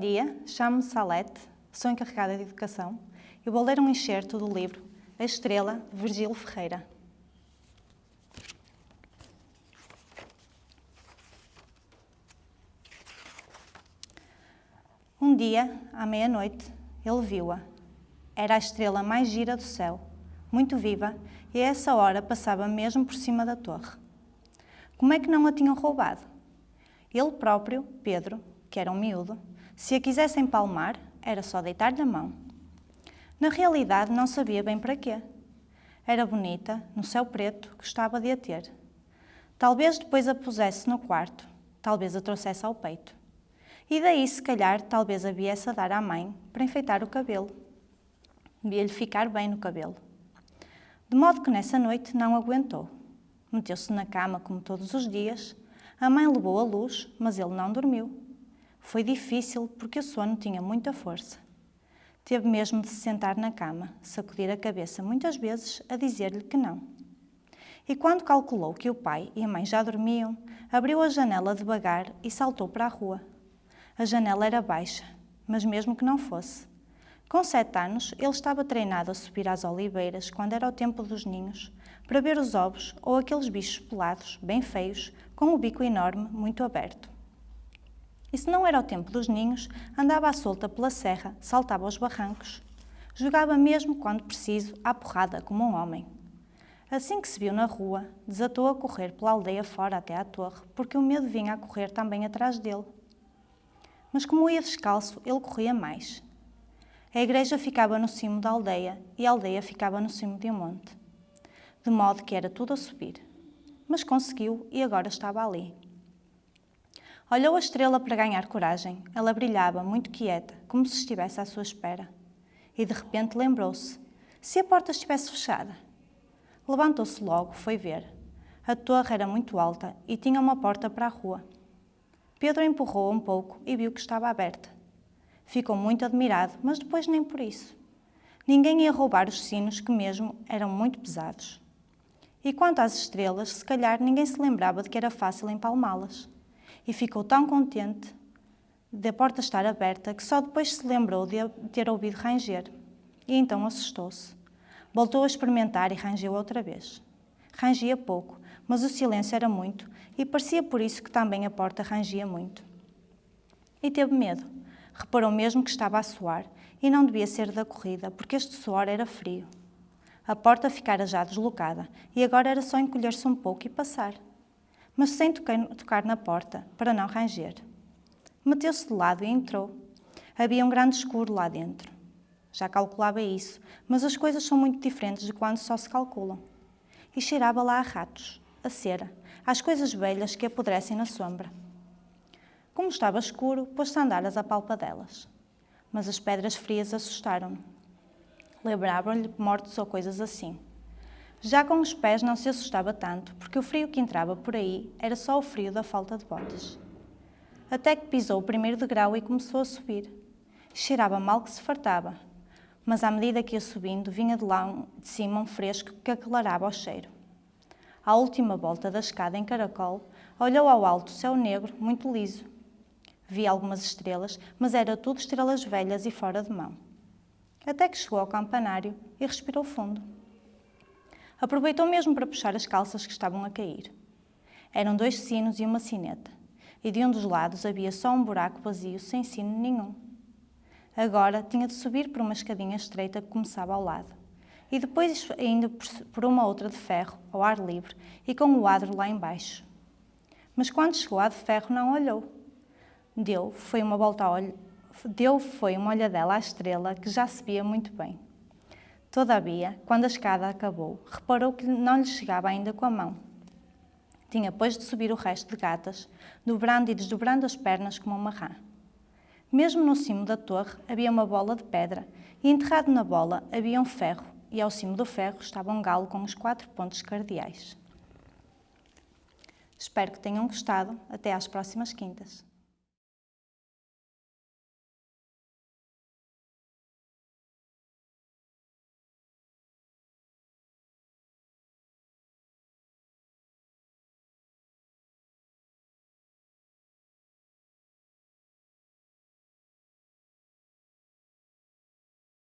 dia, chamo-me Salete, sou encarregada de Educação e vou ler um excerto do livro A Estrela, de Virgílio Ferreira. Um dia, à meia-noite, ele viu-a. Era a estrela mais gira do céu, muito viva, e a essa hora passava mesmo por cima da torre. Como é que não a tinham roubado? Ele próprio, Pedro, que era um miúdo, se a quisesse empalmar, era só deitar-lhe a mão. Na realidade, não sabia bem para quê. Era bonita, no céu preto, gostava de a ter. Talvez depois a pusesse no quarto, talvez a trouxesse ao peito. E daí, se calhar, talvez a viesse a dar à mãe para enfeitar o cabelo. Devia-lhe ficar bem no cabelo. De modo que nessa noite não aguentou. Meteu-se na cama como todos os dias. A mãe levou a luz, mas ele não dormiu. Foi difícil porque o sono tinha muita força. Teve mesmo de se sentar na cama, sacudir a cabeça muitas vezes a dizer-lhe que não. E quando calculou que o pai e a mãe já dormiam, abriu a janela devagar e saltou para a rua. A janela era baixa, mas mesmo que não fosse. Com 7 anos, ele estava treinado a subir às oliveiras quando era o tempo dos ninhos, para ver os ovos ou aqueles bichos pelados, bem feios, com o bico enorme, muito aberto. E se não era o tempo dos ninhos, andava à solta pela serra, saltava aos barrancos. Jogava mesmo, quando preciso, à porrada como um homem. Assim que se viu na rua, desatou a correr pela aldeia fora até à torre, porque o medo vinha a correr também atrás dele. Mas como ia descalço, ele corria mais. A igreja ficava no cimo da aldeia e a aldeia ficava no cimo de um monte. De modo que era tudo a subir. Mas conseguiu e agora estava ali. Olhou a estrela para ganhar coragem. Ela brilhava, muito quieta, como se estivesse à sua espera. E de repente lembrou-se. Se a porta estivesse fechada? Levantou-se logo, foi ver. A torre era muito alta e tinha uma porta para a rua. Pedro empurrou um pouco e viu que estava aberta. Ficou muito admirado, mas depois nem por isso. Ninguém ia roubar os sinos que mesmo eram muito pesados. E quanto às estrelas, se calhar ninguém se lembrava de que era fácil empalmá-las. E ficou tão contente de a porta estar aberta que só depois se lembrou de ter ouvido ranger. E então assustou-se. Voltou a experimentar e rangeu outra vez. Rangia pouco, mas o silêncio era muito e parecia por isso que também a porta rangia muito. E teve medo. Reparou mesmo que estava a suar e não devia ser da corrida, porque este suor era frio. A porta ficara já deslocada e agora era só encolher-se um pouco e passar. Mas sem tocar na porta, para não ranger. Meteu-se de lado e entrou. Havia um grande escuro lá dentro. Já calculava isso, mas as coisas são muito diferentes de quando só se calculam. E cheirava lá a ratos, a cera, às coisas velhas que apodrecem na sombra. Como estava escuro, pôs-se a andar às apalpadelas. Mas as pedras frias assustaram-no. Lembravam-lhe mortos ou coisas assim. Já com os pés não se assustava tanto, porque o frio que entrava por aí era só o frio da falta de botas. Até que pisou o primeiro degrau e começou a subir. Cheirava mal que se fartava, mas à medida que ia subindo, vinha de lá de cima um fresco que aclarava o cheiro. À última volta da escada em caracol, olhou ao alto o céu negro, muito liso. Via algumas estrelas, mas era tudo estrelas velhas e fora de mão. Até que chegou ao campanário e respirou fundo. Aproveitou mesmo para puxar as calças que estavam a cair. Eram 2 sinos e uma sineta, e de um dos lados havia só um buraco vazio sem sino nenhum. Agora tinha de subir por uma escadinha estreita que começava ao lado, e depois ainda por uma outra de ferro, ao ar livre, e com o adro lá embaixo. Mas quando chegou à de ferro não olhou. Deu foi uma olhadela à estrela que já se via muito bem. Todavia, quando a escada acabou, reparou que não lhe chegava ainda com a mão. Tinha, pois, de subir o resto de gatas, dobrando e desdobrando as pernas como uma rã. Mesmo no cimo da torre havia uma bola de pedra, e enterrado na bola havia um ferro, e ao cimo do ferro estava um galo com os 4 pontos cardeais. Espero que tenham gostado. Até às próximas quintas.